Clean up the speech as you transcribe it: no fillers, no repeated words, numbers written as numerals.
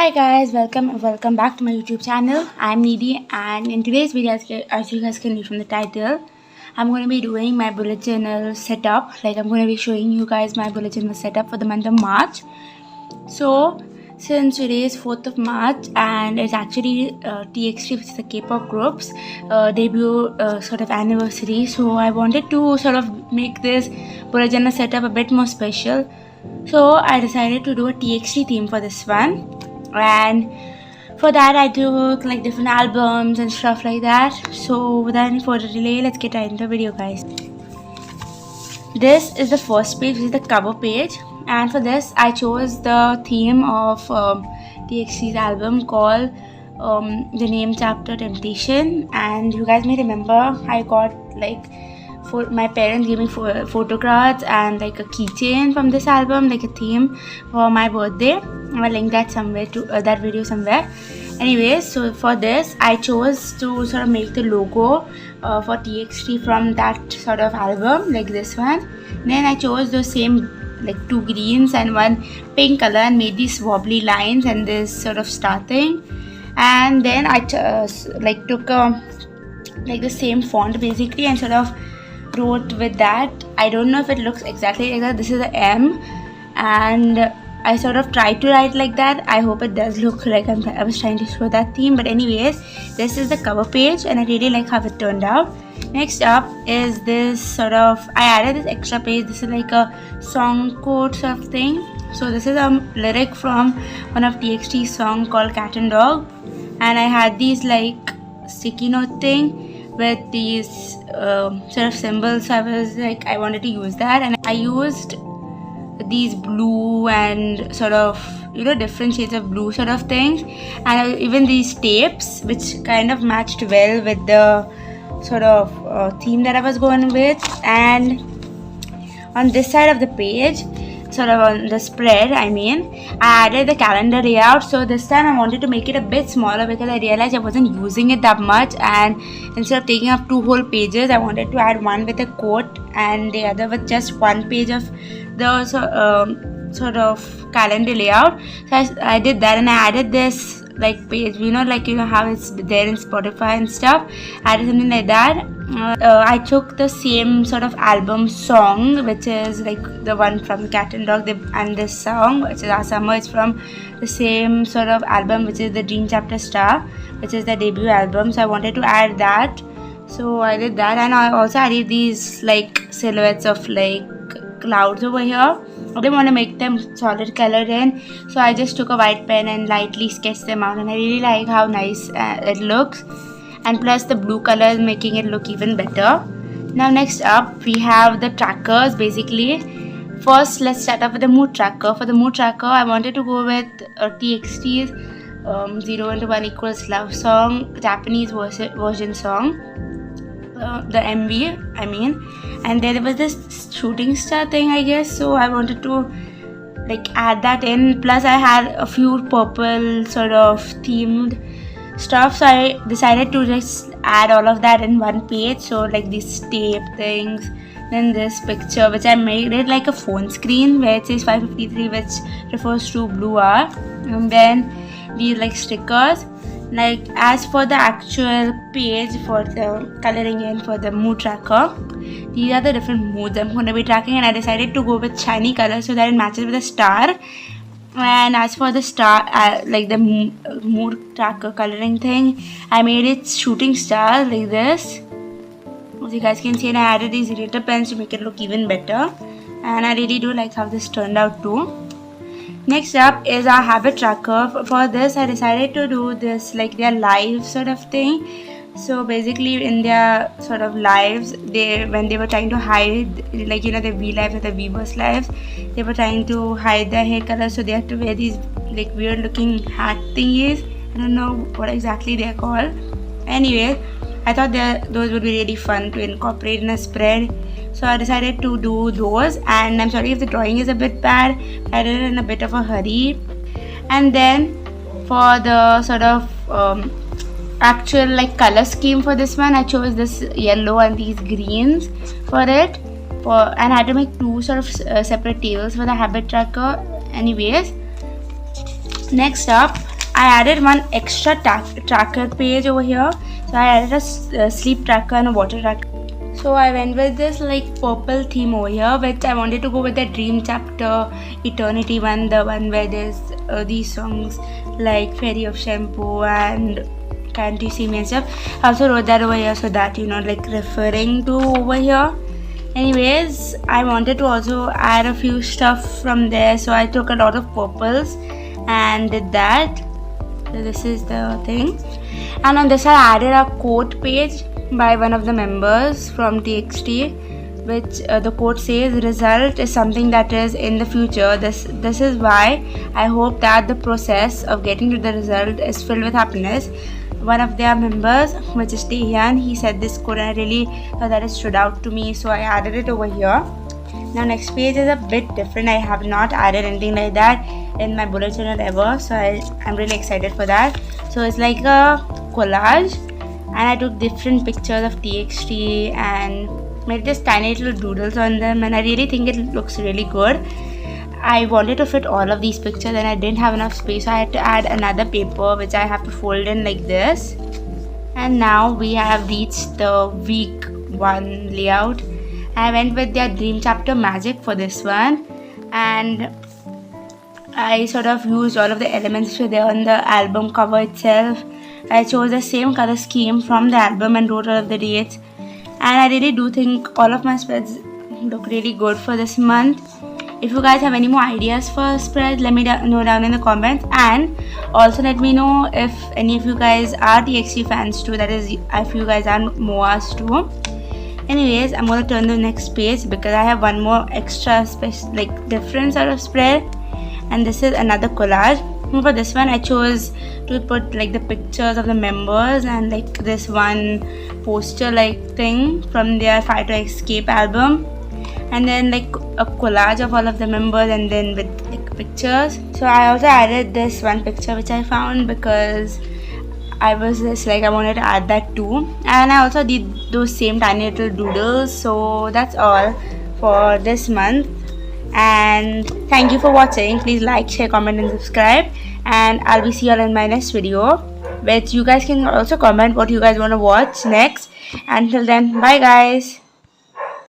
Hi guys, welcome back to my YouTube channel. I'm Needy, and in today's video, as you guys can read from the title, I'm going to be doing my bullet journal setup. I'm going to be showing you guys my bullet journal setup for the month of March. So since today is 4th of March and it's actually TXT, which is the K-pop group's debut sort of anniversary, so I wanted to sort of make this bullet journal setup a bit more special. So I decided to do a TXT theme for this one. And for that I took different albums and stuff like that. So without any further delay, let's get right into the video, guys. This is the first page, which is the cover page, and for this I chose the theme of TXT's album called the name chapter Temptation. And you guys may remember I got my parents gave me photographs and a keychain from this album, a theme for my birthday. I'll link that somewhere to that video somewhere. Anyways, so for this I chose to sort of make the logo for TXT from that sort of album, like this one. Then I chose those same two greens and one pink color and made these wobbly lines and this sort of star thing. And then I took the same font basically and sort of wrote with that. I don't know if it looks exactly like that. This is an M, and I sort of tried to write like that. I hope it does look like I was trying to show that theme. But anyways, this is the cover page and I really like how it turned out. Next up is this sort of, I added this extra page. This is like a song quote sort of thing. So this is a lyric from one of TXT's song called Cat and Dog, and I had these sticky note thing with these sort of symbols. So I was I wanted to use that, and I used these blue and sort of different shades of blue sort of things, and even these tapes which kind of matched well with the sort of theme that I was going with. And on this side of the page, sort of on the spread, I added the calendar layout. So this time I wanted to make it a bit smaller because I realized I wasn't using it that much, and instead of taking up two whole pages, I wanted to add one with a quote and the other with just one page of the sort of calendar layout. So I did that, and I added this page, how it's there in Spotify and stuff. I added something like that. I took the same sort of album song, which is the one from Cat and Dog, and this song, which is Our Summer, is from the same sort of album, which is the Dream Chapter Star, which is the debut album. So I wanted to add that, so I did that. And I also added these silhouettes of clouds over here. I didn't want to make them solid colored in, so I just took a white pen and lightly sketched them out, and I really like how nice it looks. And plus the blue color is making it look even better. Now next up we have the trackers. Basically, first let's start off with the mood tracker. For the mood tracker, I wanted to go with TXT's 0 into 1 equals love song, Japanese version song, the MV and there was this shooting star thing, I guess. So I wanted to add that in. Plus I had a few purple sort of themed stuff, so I decided to just add all of that in one page. So these tape things, then this picture which I made it like a phone screen where it says 553, which refers to blue hour, and then these stickers. As for the actual page for the coloring in for the mood tracker, these are the different moods I'm going to be tracking, and I decided to go with shiny color so that it matches with the star. And as for the star, the mood tracker coloring thing, I made it shooting stars like this, as you guys can see, and I added these glitter pens to make it look even better, and I really do like how this turned out too. Next up is our habit tracker. For this I decided to do this their live sort of thing. So basically in their sort of lives, when they were trying to hide the V lives or the Weverse lives, they were trying to hide their hair color, so they had to wear these weird looking hat thingies. I don't know what exactly they are called. Anyway, I thought those would be really fun to incorporate in a spread, so I decided to do those. And I'm sorry if the drawing is a bit bad, I did it in a bit of a hurry. And then for the sort of actual color scheme for this one, I chose this yellow and these greens for it, and I had to make two sort of separate tables for the habit tracker. Anyways, next up I added one extra tracker page over here. So I added a sleep tracker and a water tracker. So I went with this like purple theme over here, which I wanted to go with the Dream Chapter Eternity one, the one where there's these songs like Fairy of Shampoo and Can't You See Me and stuff. I also wrote that over here so that, you know, like referring to over here. Anyways, I wanted to also add a few stuff from there, so I took a lot of purples and did that. So this is the thing. And on this I added a quote page by one of the members from TXT, which the quote says, "Result is something that is in the future. This is why I hope that the process of getting to the result is filled with happiness." One of their members, which is VIEN, he said this quote and I really thought that it stood out to me, so I added it over here. Now next page is a bit different. I have not added anything like that in my bullet journal ever, so I'm really excited for that. So it's like a collage, and I took different pictures of TXT and made this tiny little doodles on them, and I really think it looks really good. I wanted to fit all of these pictures and I didn't have enough space, so I had to add another paper which I have to fold in like this. And now we have reached the week 1 layout. I went with their Dream Chapter Magic for this one, and I sort of used all of the elements which were there on the album cover itself. I chose the same color scheme from the album and wrote all of the dates, and I really do think all of my spreads look really good for this month. If you guys have any more ideas for spreads, let me know down in the comments, and also let me know if any of you guys are TXT fans too, that is if you guys are MOAs too. Anyways, I'm gonna turn to the next page because I have one more extra special, like different sort of spread, and this is another collage. And for this one I chose to put like the pictures of the members and like this one poster like thing from their Fight or Escape album, and then like a collage of all of the members and then with like pictures. So I also added this one picture which I found because I was just like I wanted to add that too, and I also did those same tiny little doodles. So that's all for this month, and thank you for watching. Please like, share, comment and subscribe, and I'll be see you all in my next video, which you guys can also comment what you guys want to watch next. Until then, bye guys.